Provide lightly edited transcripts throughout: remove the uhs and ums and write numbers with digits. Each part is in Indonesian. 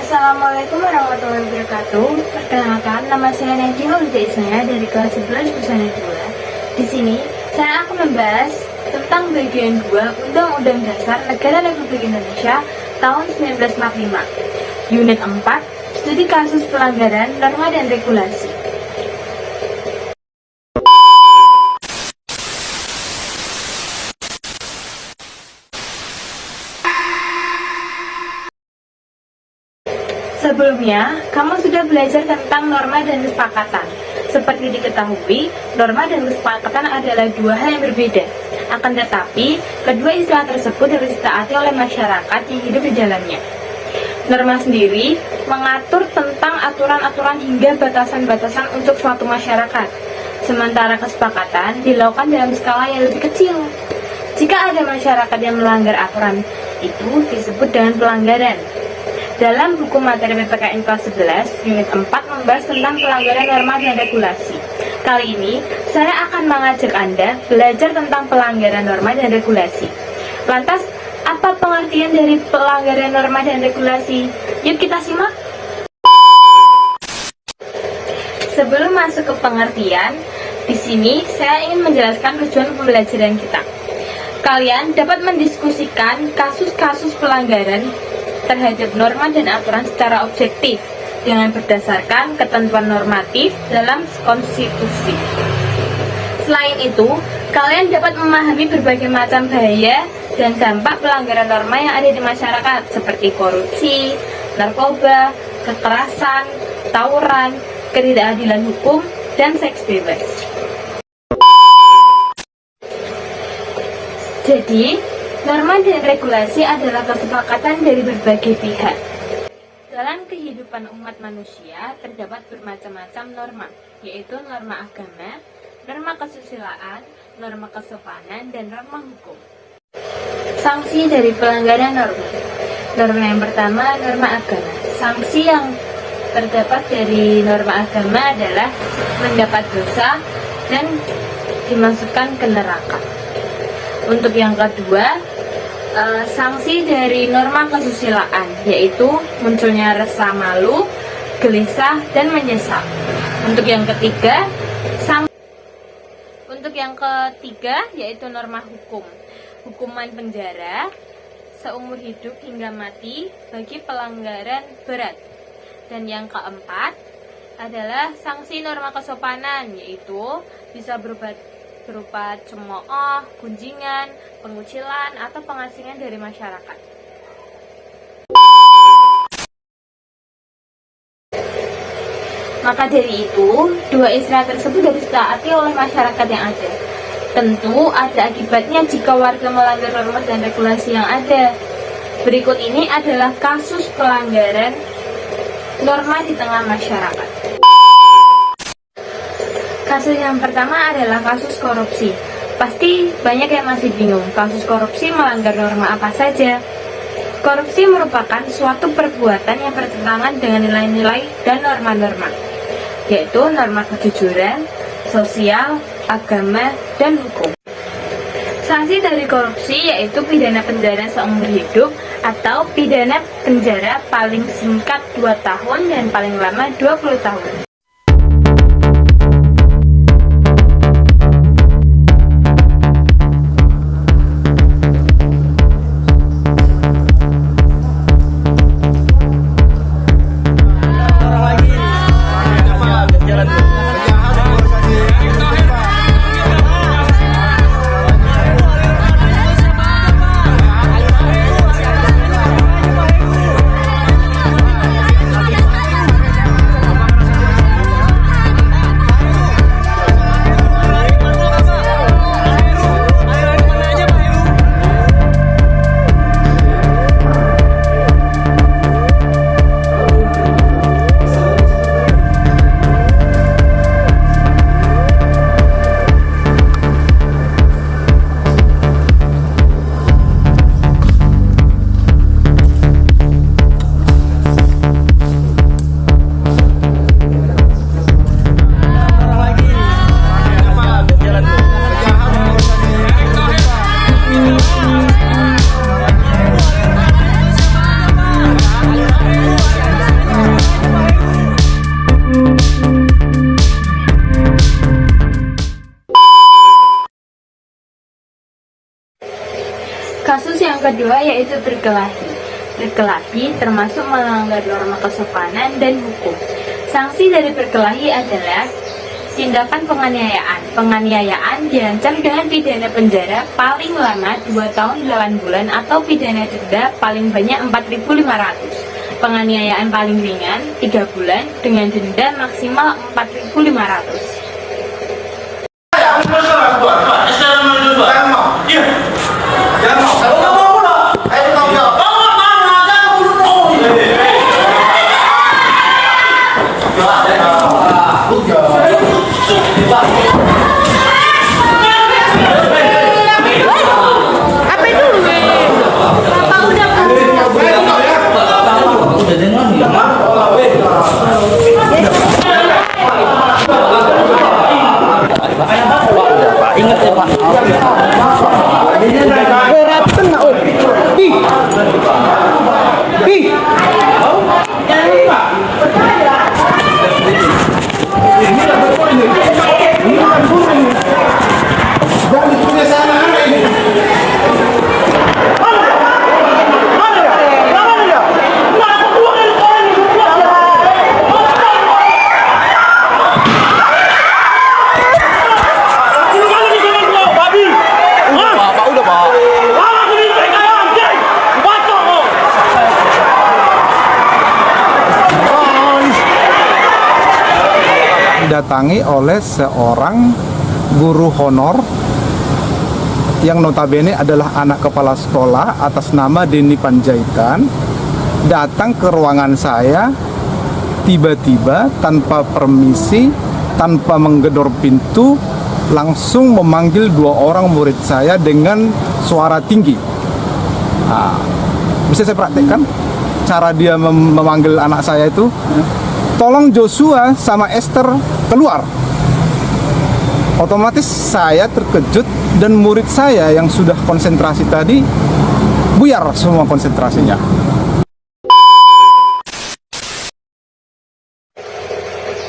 Assalamualaikum warahmatullahi wabarakatuh. Perkenalkan, nama saya Nadia Ulja Isnaya dari kelas 11 Busana 2. Di sini, saya akan membahas tentang bagian 2 Undang-Undang Dasar Negara Republik Indonesia tahun 1945. Unit 4, Studi Kasus Pelanggaran Norma dan Regulasi. Sebelumnya, kamu sudah belajar tentang norma dan kesepakatan. Seperti diketahui, norma dan kesepakatan adalah dua hal yang berbeda. Akan tetapi, kedua istilah tersebut harus ditaati oleh masyarakat yang hidup di dalamnya. Norma sendiri mengatur tentang aturan-aturan hingga batasan-batasan untuk suatu masyarakat. Sementara kesepakatan dilakukan dalam skala yang lebih kecil. Jika ada masyarakat yang melanggar aturan, itu disebut dengan pelanggaran. Dalam buku materi PPKN kelas 11, unit 4 membahas tentang pelanggaran norma dan regulasi. Kali ini, saya akan mengajak Anda belajar tentang pelanggaran norma dan regulasi. Lantas, apa pengertian dari pelanggaran norma dan regulasi? Yuk kita simak. Sebelum masuk ke pengertian, di sini saya ingin menjelaskan tujuan pembelajaran kita. Kalian dapat mendiskusikan kasus-kasus pelanggaran terhadap norma dan aturan secara objektif dengan berdasarkan ketentuan normatif dalam konstitusi. Selain itu, kalian dapat memahami berbagai macam bahaya dan dampak pelanggaran norma yang ada di masyarakat seperti korupsi, narkoba, kekerasan, tawuran, ketidakadilan hukum, dan seks bebas. Jadi, norma dan regulasi adalah kesepakatan dari berbagai pihak. Dalam kehidupan umat manusia terdapat bermacam-macam norma, yaitu norma agama, norma kesusilaan, norma kesopanan, dan norma hukum. Sanksi dari pelanggaran norma. Norma yang pertama, norma agama. Sanksi yang terdapat dari norma agama adalah mendapat dosa dan dimasukkan ke neraka. Untuk yang kedua, sanksi dari norma kesusilaan, yaitu munculnya rasa malu, gelisah, dan menyesal. Untuk yang ketiga, yaitu norma hukum, hukuman penjara seumur hidup hingga mati bagi pelanggaran berat. Dan yang keempat adalah sanksi norma kesopanan, yaitu bisa berupa cemooh, gunjingan, pengucilan, atau pengasingan dari masyarakat. Maka dari itu, dua istilah tersebut harus ditaati oleh masyarakat yang ada. Tentu ada akibatnya jika warga melanggar norma dan regulasi yang ada. Berikut ini adalah kasus pelanggaran norma di tengah masyarakat. Kasus yang pertama adalah kasus korupsi. Pasti banyak yang masih bingung, kasus korupsi melanggar norma apa saja. Korupsi merupakan suatu perbuatan yang bertentangan dengan nilai-nilai dan norma-norma, yaitu norma kejujuran, sosial, agama, dan hukum. Sanksi dari korupsi yaitu pidana penjara seumur hidup atau pidana penjara paling singkat 2 tahun dan paling lama 20 tahun. kedua yaitu berkelahi. Berkelahi termasuk melanggar norma kesopanan dan hukum. Sanksi dari berkelahi adalah tindakan penganiayaan. Penganiayaan diancam dengan pidana penjara paling lama 2 tahun 8 bulan atau pidana denda paling banyak 4.500. Penganiayaan paling ringan 3 bulan dengan denda maksimal 4.500. Ingat ya Pak. Beratkan nak oh. Didatangi oleh seorang guru honor yang notabene adalah anak kepala sekolah atas nama Denny Panjaitan, datang ke ruangan saya tiba-tiba tanpa permisi, tanpa menggedor pintu, langsung memanggil 2 orang murid saya dengan suara tinggi. Nah, bisa saya praktekkan cara dia memanggil anak saya itu? Tolong Joshua sama Esther keluar. Otomatis saya terkejut dan murid saya yang sudah konsentrasi tadi buyar semua konsentrasinya.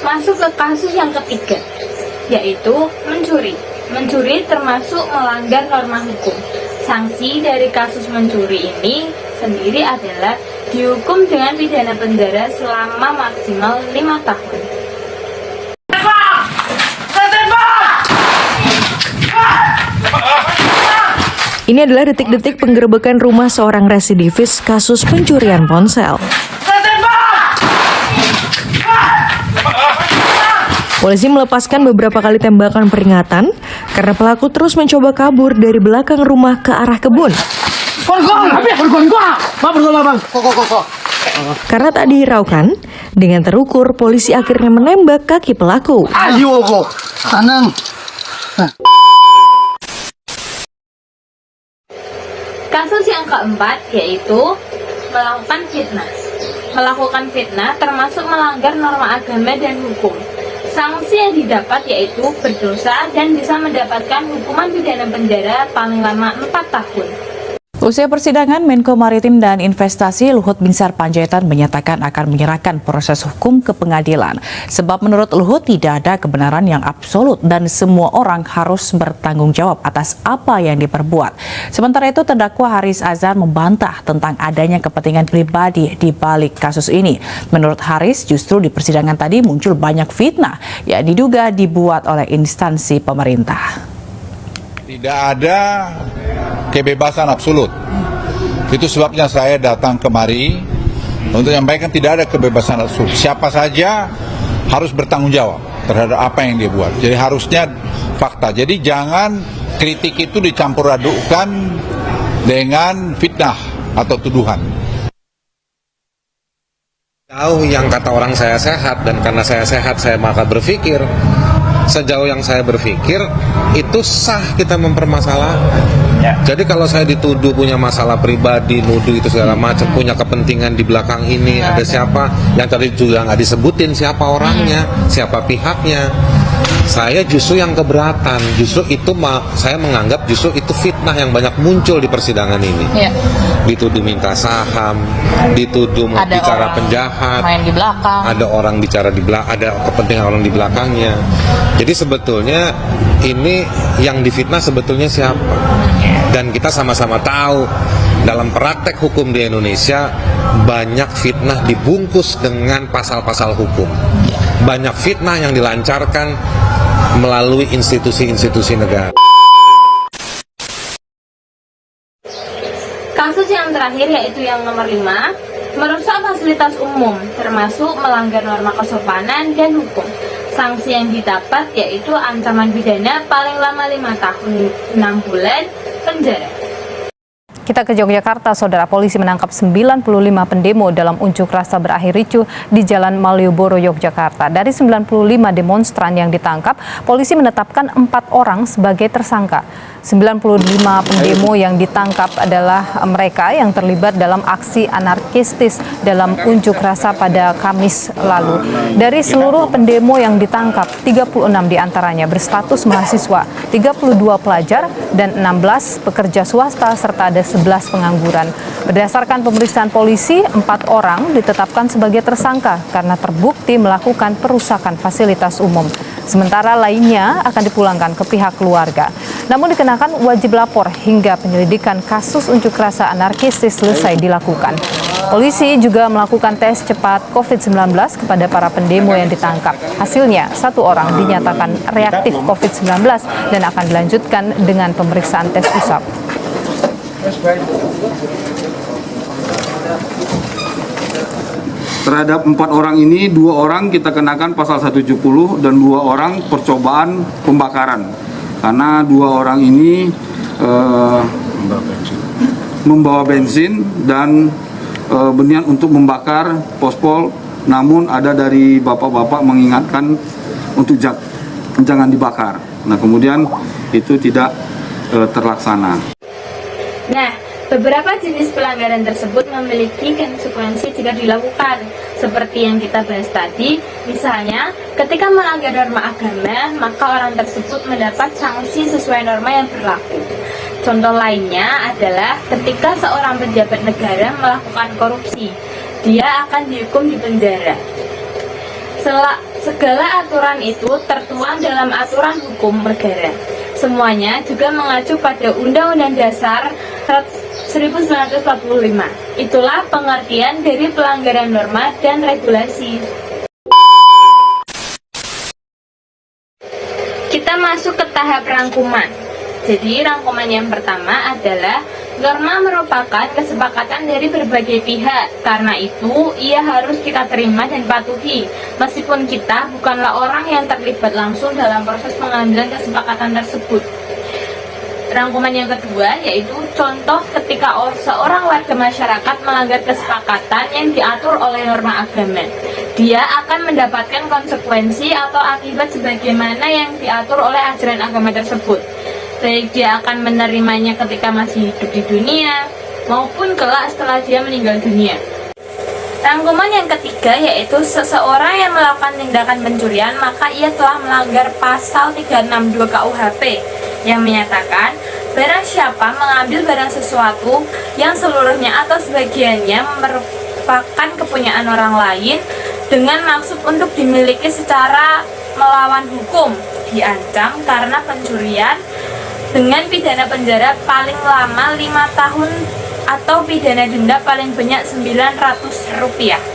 Masuk ke kasus yang ketiga, yaitu mencuri. Mencuri termasuk melanggar norma hukum. Sanksi dari kasus mencuri ini sendiri adalah dihukum dengan pidana penjara selama maksimal 5 tahun. Ini adalah detik-detik penggerebekan rumah seorang residivis kasus pencurian ponsel. Polisi melepaskan beberapa kali tembakan peringatan karena pelaku terus mencoba kabur dari belakang rumah ke arah kebun. Karena tak dihiraukan, dengan terukur polisi akhirnya menembak kaki pelaku. Kasus yang keempat yaitu melakukan fitnah. Melakukan fitnah termasuk melanggar norma agama dan hukum. Sanksi yang didapat yaitu berdosa dan bisa mendapatkan hukuman pidana penjara paling lama 4 tahun. Usai persidangan, Menko Maritim dan Investasi Luhut Binsar Panjaitan menyatakan akan menyerahkan proses hukum ke pengadilan. Sebab menurut Luhut tidak ada kebenaran yang absolut dan semua orang harus bertanggung jawab atas apa yang diperbuat. Sementara itu, terdakwa Haris Azhar membantah tentang adanya kepentingan pribadi di balik kasus ini. Menurut Haris, justru di persidangan tadi muncul banyak fitnah yang diduga dibuat oleh instansi pemerintah. Tidak ada kebebasan absolut. Itu sebabnya saya datang kemari untuk menyampaikan tidak ada kebebasan absolut. Siapa saja harus bertanggung jawab terhadap apa yang dia buat. Jadi harusnya fakta. Jadi jangan kritik itu dicampur adukkan dengan fitnah atau tuduhan. Tahu yang kata orang saya sehat, dan karena saya sehat saya maka berpikir. Sejauh yang saya berpikir itu sah kita mempermasalahkan. Jadi kalau saya dituduh punya masalah pribadi, nuduh itu segala macam, punya kepentingan di belakang ini, ada siapa yang tadi juga nggak disebutin siapa orangnya, siapa pihaknya, saya justru yang keberatan. Justru itu saya menganggap justru itu fitnah yang banyak muncul di persidangan ini. Dituduh minta saham, dituduh mau bicara penjahat, main di belakang, ada orang bicara di belakang, ada kepentingan orang di belakangnya. Jadi sebetulnya ini yang difitnah sebetulnya siapa? Dan kita sama-sama tahu dalam praktek hukum di Indonesia banyak fitnah dibungkus dengan pasal-pasal hukum. Banyak fitnah yang dilancarkan melalui institusi-institusi negara. Kasus yang terakhir yaitu yang nomor 5, merusak fasilitas umum, termasuk melanggar norma kesopanan dan hukum. Sanksi yang didapat yaitu ancaman pidana paling lama 5 tahun 6 bulan penjara. Kita ke Yogyakarta, saudara. Polisi menangkap 95 pendemo dalam unjuk rasa berakhir ricuh di Jalan Malioboro, Yogyakarta. Dari 95 demonstran yang ditangkap, polisi menetapkan 4 orang sebagai tersangka. 95 pendemo yang ditangkap adalah mereka yang terlibat dalam aksi anarkistis dalam unjuk rasa pada Kamis lalu. Dari seluruh pendemo yang ditangkap, 36 diantaranya berstatus mahasiswa, 32 pelajar, dan 16 pekerja swasta, serta ada 11 pengangguran. Berdasarkan pemeriksaan polisi, 4 orang ditetapkan sebagai tersangka karena terbukti melakukan perusakan fasilitas umum. Sementara lainnya akan dipulangkan ke pihak keluarga. Namun dikenakan wajib lapor hingga penyelidikan kasus unjuk rasa anarkistis selesai dilakukan. Polisi juga melakukan tes cepat COVID-19 kepada para pendemo yang ditangkap. Hasilnya, 1 orang dinyatakan reaktif COVID-19 dan akan dilanjutkan dengan pemeriksaan tes usap. Terhadap 4 orang ini, 2 orang kita kenakan pasal 170 dan 2 orang percobaan pembakaran. Karena 2 orang ini membawa bensin dan berniat untuk membakar pospol, namun ada dari bapak-bapak mengingatkan untuk jangan dibakar. Nah, kemudian itu tidak terlaksana. Nah, beberapa jenis pelanggaran tersebut memiliki konsekuensi jika dilakukan. Seperti yang kita bahas tadi, misalnya ketika melanggar norma agama, maka orang tersebut mendapat sanksi sesuai norma yang berlaku. Contoh lainnya adalah ketika seorang pejabat negara melakukan korupsi, dia akan dihukum di penjara. Segala aturan itu tertuang dalam aturan hukum negara. Semuanya juga mengacu pada Undang-Undang Dasar 1945. Itulah pengertian dari pelanggaran norma dan regulasi. Kita masuk ke tahap rangkuman. Jadi rangkuman yang pertama adalah norma merupakan kesepakatan dari berbagai pihak. Karena itu, ia harus kita terima dan patuhi, meskipun kita bukanlah orang yang terlibat langsung dalam proses pengambilan kesepakatan tersebut. Rangkuman yang kedua yaitu contoh ketika seorang warga masyarakat melanggar kesepakatan yang diatur oleh norma agama. Dia akan mendapatkan konsekuensi atau akibat sebagaimana yang diatur oleh ajaran agama tersebut. Baik dia akan menerimanya ketika masih hidup di dunia maupun kelak setelah dia meninggal dunia. Rangkuman yang ketiga yaitu seseorang yang melakukan tindakan pencurian maka ia telah melanggar pasal 362 KUHP yang menyatakan barang siapa mengambil barang sesuatu yang seluruhnya atau sebagiannya merupakan kepunyaan orang lain dengan maksud untuk dimiliki secara melawan hukum diancam karena pencurian dengan pidana penjara paling lama 5 tahun atau pidana denda paling banyak Rp900.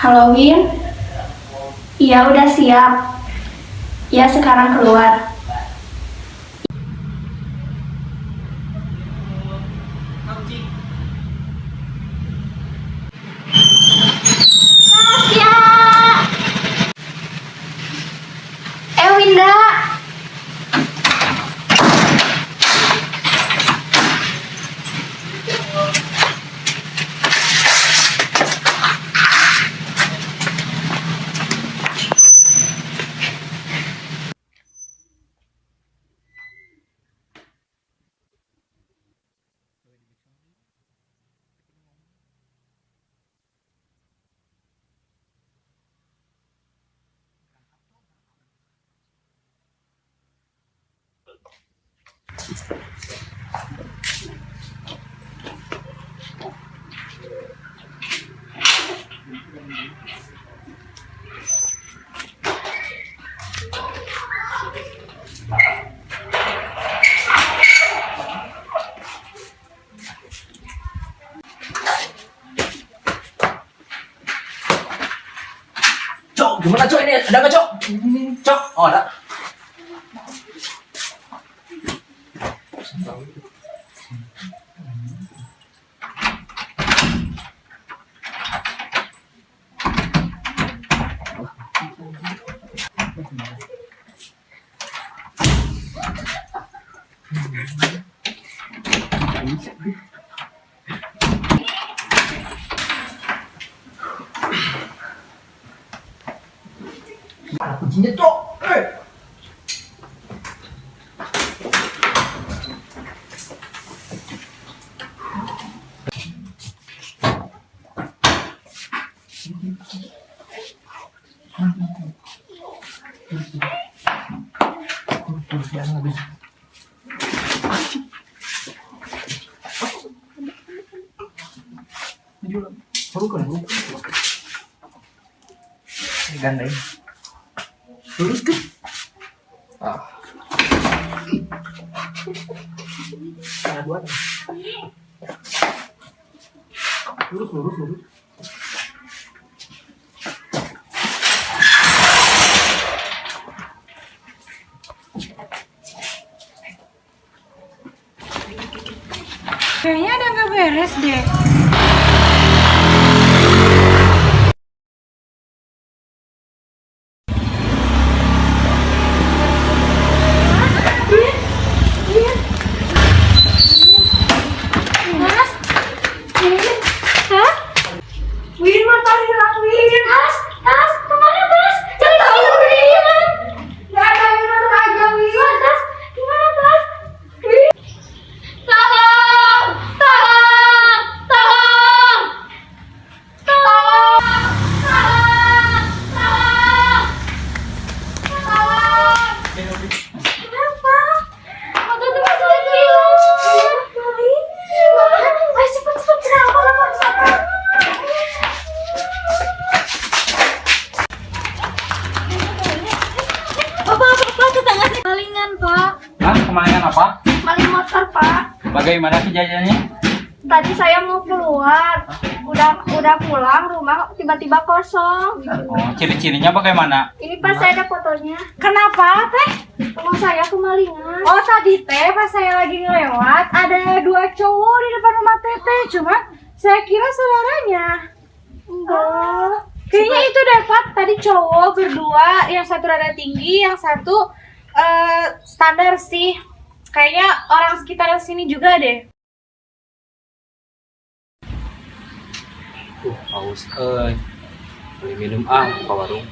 Halo Win, iya udah siap. Ya sekarang keluar. Dinda. Cok, gimana cok ini? Ada nggak cok? Cok, oh ada. Mana kuncinya cok? Gandeng. Lurus ke? Ada dua. Lurus. Kayaknya ada nggak beres deh. Win, motor hilang, Win. Tas, kemana, Tas? Cari tahu, Win. Nggak ada, Win, motor aja, Win. Tas, gimana, Tas? Win. Tolong! Tolong! Tolong! Tolong! Tolong! Tolong! Kenapa? Motor itu masih hilang. Win. Ayo cepet, kenapa? Malingan, Pak. Hah, kemarin apa? Maling motor, Pak. Bagaimana kejadiannya? Tadi saya mau keluar. Udah pulang, rumah tiba-tiba kosong. Oh, ciri-cirinya bagaimana? Ini pas saya ada fotonya. Kenapa, Teh? Rumah saya kemalingan. Oh, tadi Teh pas saya lagi ngelewat ada dua cowok di depan rumah Teteh. Cuma saya kira saudaranya. Enggak. Kayaknya itu deh, Pak. Tadi cowok berdua, yang satu rada tinggi, yang satu standar sih. Kayaknya orang sekitar sini juga deh. Haus, beli minum ke warung.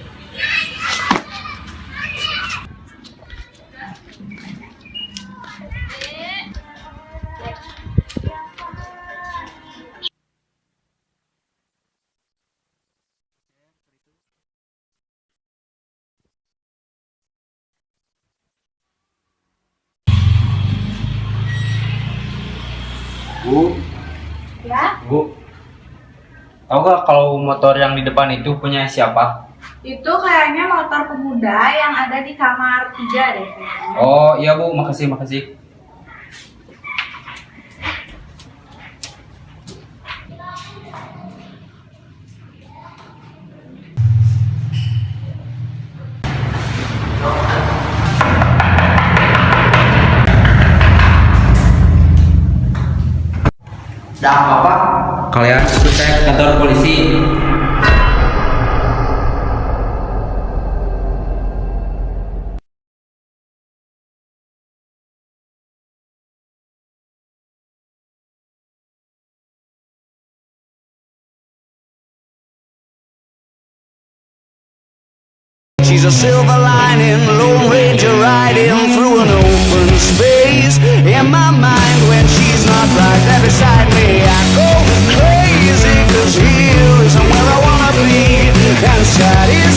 Bu, Ya, Bu, tahu gak kalau motor yang di depan itu punya siapa? itu kayaknya motor pemuda yang ada di kamar 3 deh. Oh iya Bu, makasih. Ada apa-apa? Kalian ikut saya ke kantor polisi. She's a silver lining, Lone Ranger riding through an open space. In my mind when she's not right there beside me, I go crazy, 'cause here isn't where I wanna be, and sad is